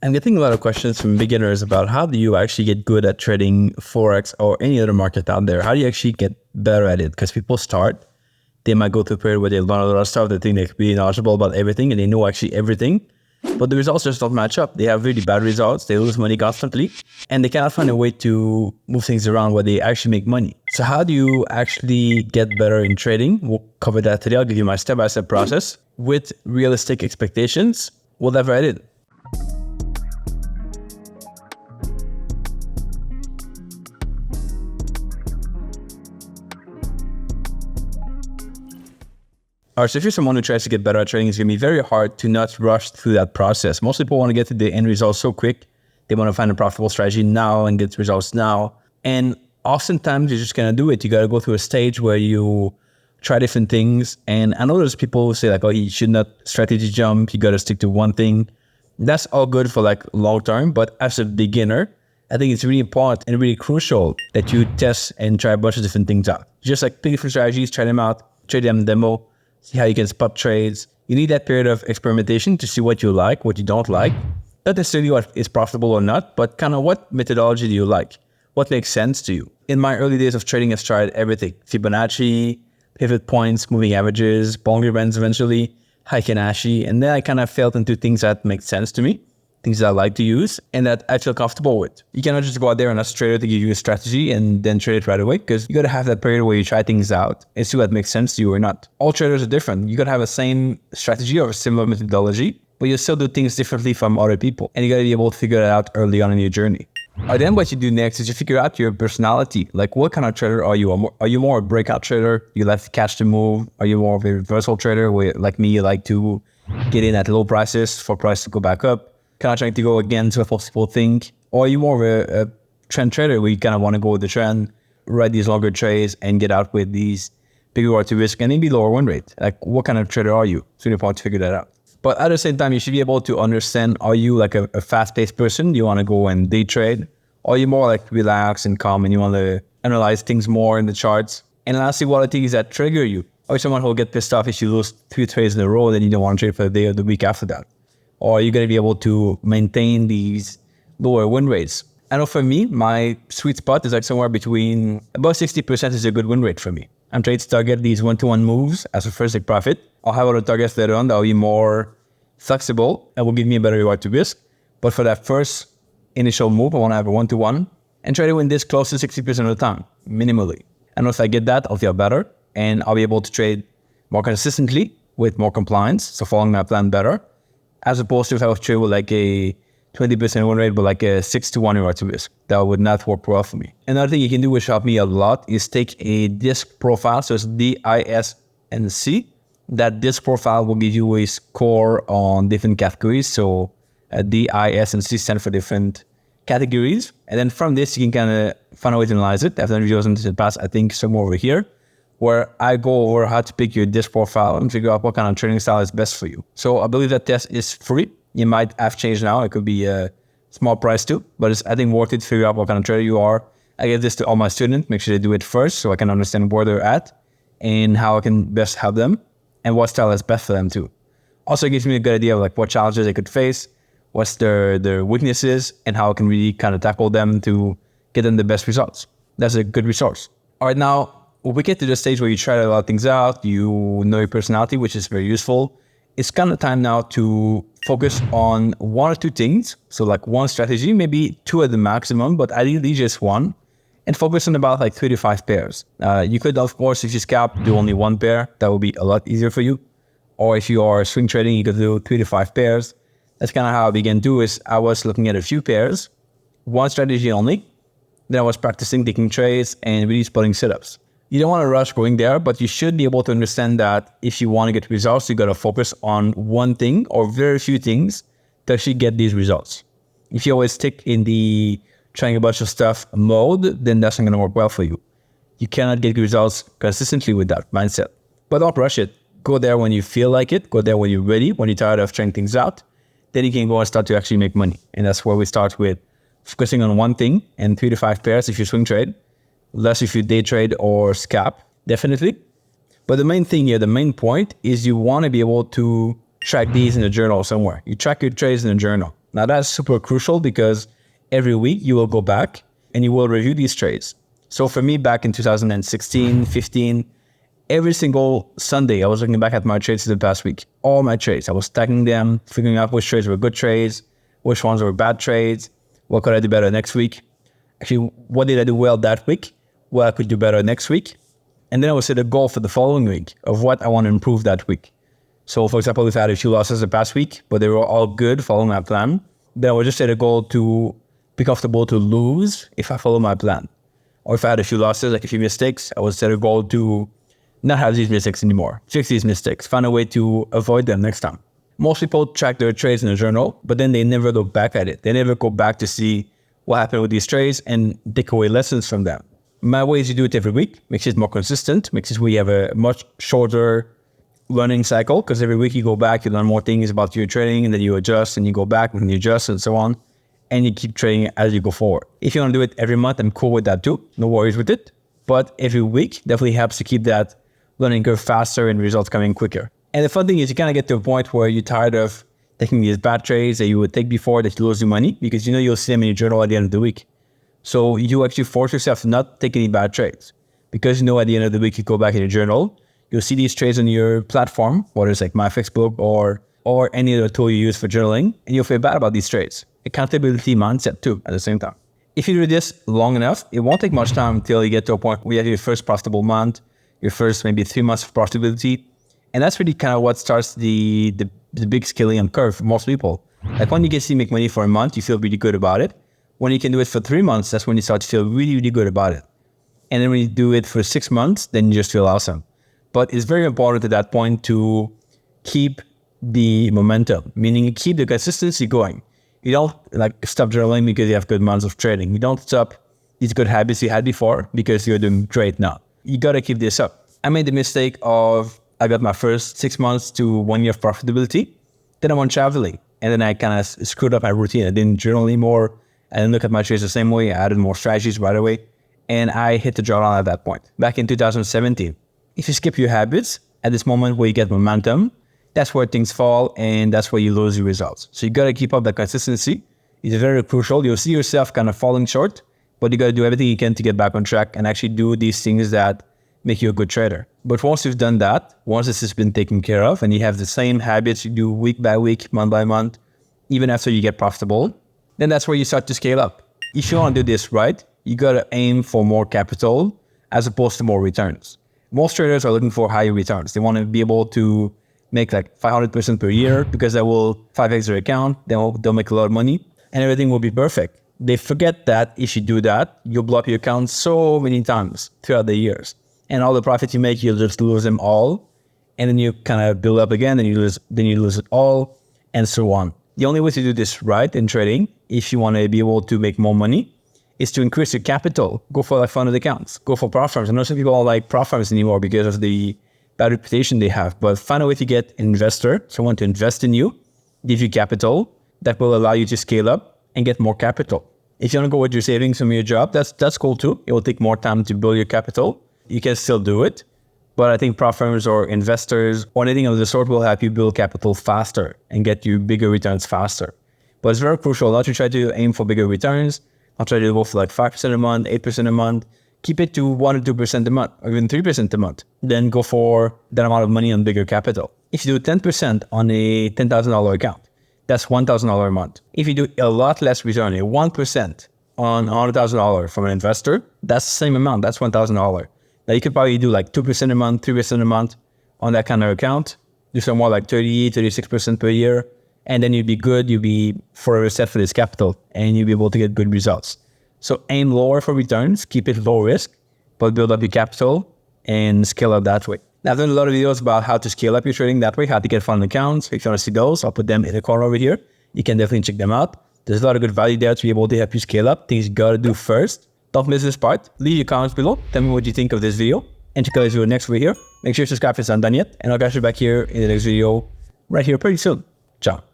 I'm getting a lot of questions from beginners about how do you actually get good at trading Forex or any other market out there? How do you actually get better at it? Because people start, they might go through a period where they learn a lot of stuff, they think they could be knowledgeable about everything and they know actually everything. But the results just don't match up. They have really bad results, they lose money constantly, and they cannot find a way to move things around where they actually make money. So how do you actually get better in trading? We'll cover that today. I'll give you my step-by-step process with realistic expectations. We'll dive right in. All right, so if you're someone who tries to get better at trading, it's going to be very hard to not rush through that process. Most people want to get to the end result so quick. They want to find a profitable strategy now and get results now. And oftentimes you're just going to do it. You got to go through a stage where you try different things. And I know there's people who say like, oh, you should not strategy jump. You got to stick to one thing. That's all good for like long term. But as a beginner, I think it's really important and really crucial that you test and try a bunch of different things out. Just like pick different strategies, try them out, trade them demo, see how you can spot trades. You need that period of experimentation to see what you like, what you don't like. Not necessarily what is profitable or not, but kind of what methodology do you like? What makes sense to you? In my early days of trading, I've tried everything. Fibonacci, pivot points, moving averages, Bollinger Bands eventually, Heikin-Ashi. And then I kind of fell into things that make sense to me, things that I like to use and that I feel comfortable with. You cannot just go out there and ask a trader to give you a strategy and then trade it right away, because you got to have that period where you try things out and see what makes sense to you or not. All traders are different. You got to have the same strategy or a similar methodology, but you still do things differently from other people. And you got to be able to figure it out early on in your journey. And then what you do next is you figure out your personality. Like, what kind of trader are you? Are you more a breakout trader? You like to catch the move? Are you more of a reversal trader where, like me, you like to get in at low prices for price to go back up? Kind of trying to go against what most people think? Or are you more of a trend trader where you kind of want to go with the trend, ride these longer trades and get out with these bigger reward to risk and maybe lower win rate? Like, what kind of trader are you? It's really important to figure that out. But at the same time, you should be able to understand, are you like a fast-paced person? Do you want to go and day trade? Or are you more like relaxed and calm and you want to analyze things more in the charts? And lastly, what are the things that trigger you? Are you someone who will get pissed off if you lose 3 trades in a row and then you don't want to trade for the day or the week after that? Or are you going to be able to maintain these lower win rates? I know for me, my sweet spot is like somewhere between about 60% is a good win rate for me. I'm trying to target these one-to-one moves as a first take profit. I'll have other targets later on that will be more flexible and will give me a better reward to risk. But for that first initial move, I want to have a one-to-one and try to win this close to 60% of the time, minimally. And if I get that, I'll feel better and I'll be able to trade more consistently with more compliance, so following my plan better, as opposed to if I was trade with like a 20% win rate, but like a 6-to-1 reward to risk. That would not work well for me. Another thing you can do which help me a lot is take a disc profile. So it's DISC. That disc profile will give you a score on different categories. So D, I, S, and C stand for different categories. And then from this, you can kind of find a way to analyze it. I've done videos in the past, I think somewhere over here, where I go over how to pick your disc profile and figure out what kind of trading style is best for you. So I believe that test is free. You might have changed now. It could be a small price too, but it's, I think, worth it to figure out what kind of trader you are. I give this to all my students, make sure they do it first so I can understand where they're at and how I can best help them and what style is best for them too. Also, it gives me a good idea of like what challenges they could face, what's their weaknesses, and how I can really kind of tackle them to get them the best results. That's a good resource. All right, now, when we get to the stage where you try a lot of things out, you know your personality, which is very useful. It's kind of time now to focus on 1 or 2 things. So like one strategy, maybe 2 at the maximum, but ideally just 1, and focus on about like 3 to 5 pairs. You could, of course, if you scalp, do only 1 pair. That will be a lot easier for you. Or if you are swing trading, you could do 3 to 5 pairs. That's kind of how I began to do is I was looking at a few pairs, 1 strategy only. Then I was practicing taking trades and really spotting setups. You don't want to rush going there, but you should be able to understand that if you want to get results, you got to focus on 1 thing or very few things to actually get these results. If you always stick in the trying a bunch of stuff mode, then that's not going to work well for you. You cannot get results consistently with that mindset. But don't rush it. Go there when you feel like it. Go there when you're ready, when you're tired of trying things out. Then you can go and start to actually make money. And that's where we start with focusing on 1 thing and 3 to 5 pairs if you swing trade. Less if you day trade or scalp, definitely. But the main thing here, the main point is you want to be able to track these in a journal somewhere. You track your trades in a journal. Now that's super crucial because every week you will go back and you will review these trades. So for me, back in 2016, 15, every single Sunday, I was looking back at my trades for the past week. All my trades, I was stacking them, figuring out which trades were good trades, which ones were bad trades, what could I do better next week? Actually, what did I do well that week? What I could do better next week? And then I would set a goal for the following week of what I want to improve that week. So for example, if I had a few losses the past week, but they were all good following my plan, then I would just set a goal to be comfortable to lose if I follow my plan. Or if I had a few losses, like a few mistakes, I would set a goal to not have these mistakes anymore. Fix these mistakes. Find a way to avoid them next time. Most people track their trades in a journal, but then they never look back at it. They never go back to see what happened with these trades and take away lessons from them. My way is to do it every week. Makes it more consistent. Makes it where you have a much shorter learning cycle, because every week you go back, you learn more things about your trading, and then you adjust and you go back and you adjust and so on. And you keep trading as you go forward. If you want to do it every month, I'm cool with that too. No worries with it. But every week definitely helps to keep that learning curve faster and results coming quicker. And the fun thing is you kind of get to a point where you're tired of taking these bad trades that you would take before that you lose your money, because you know you'll see them in your journal at the end of the week. So you actually force yourself to not take any bad trades, because you know at the end of the week you go back in your journal, you'll see these trades on your platform, whether it's like MyFixBook or any other tool you use for journaling, and you'll feel bad about these trades. Accountability mindset too at the same time. If you do this long enough, it won't take much time until you get to a point where you have your first profitable month, your first maybe 3 months of profitability. And that's really kind of what starts the big scaling curve for most people. Like when you get to make money for a month, you feel really good about it. When you can do it for 3 months, that's when you start to feel really, really good about it. And then when you do it for 6 months, then you just feel awesome. But it's very important at that point to keep the momentum, meaning you keep the consistency going. You don't like stop journaling because you have good months of trading. You don't stop these good habits you had before because you're doing great now. You got to keep this up. I made the mistake of I got my first 6 months to 1 year of profitability. Then I went traveling. And then I kind of screwed up my routine. I didn't journal anymore. I didn't look at my trades the same way. I added more strategies right away. And I hit the drawdown at that point, back in 2017. If you skip your habits at this moment where you get momentum, that's where things fall and that's where you lose your results. So you got to keep up that consistency. It's very crucial. You'll see yourself kind of falling short, but you got to do everything you can to get back on track and actually do these things that make you a good trader. But once you've done that, once this has been taken care of and you have the same habits you do week by week, month by month, even after you get profitable, then that's where you start to scale up. If you want to do this right, you got to aim for more capital as opposed to more returns. Most traders are looking for higher returns. They want to be able to make like 500% per year because that will 5x their account. They'll make a lot of money and everything will be perfect. They forget that if you do that, you'll blow up your account so many times throughout the years. And all the profits you make, you'll just lose them all. And then you kind of build up again and you lose it all and so on. The only way to do this right in trading, if you want to be able to make more money, is to increase your capital. Go for like funded accounts. Go for prop firms. I know some people don't like prop firms anymore because of the bad reputation they have, but find a way to get an investor, someone to invest in you, give you capital that will allow you to scale up and get more capital. If you want to go with your savings from your job, that's cool too. It will take more time to build your capital. You can still do it, but I think prop firms or investors or anything of the sort will help you build capital faster and get you bigger returns faster. But it's very crucial not to try to aim for bigger returns. I'll try to go for like 5% a month, 8% a month. Keep it to 1 or 2% a month, or even 3% a month. Then go for that amount of money on bigger capital. If you do 10% on a $10,000 account, that's $1,000 a month. If you do a lot less return, a 1% on $100,000 from an investor, that's the same amount. That's $1,000. Now you could probably do like 2% a month, 3% a month on that kind of account. Do some more like 30, 36% per year. And then you'd be good. You'd be forever set for this capital and you'll be able to get good results. So aim lower for returns, keep it low risk, but build up your capital and scale up that way. Now, I've done a lot of videos about how to scale up your trading that way, how to get fund accounts. If you want to see those, I'll put them in the corner over here. You can definitely check them out. There's a lot of good value there to be able to help you scale up. Things you got to do first. Don't miss this part. Leave your comments below. Tell me what you think of this video. And check out this video next over here. Make sure you subscribe if it's not done yet. And I'll catch you back here in the next video right here pretty soon. Ciao.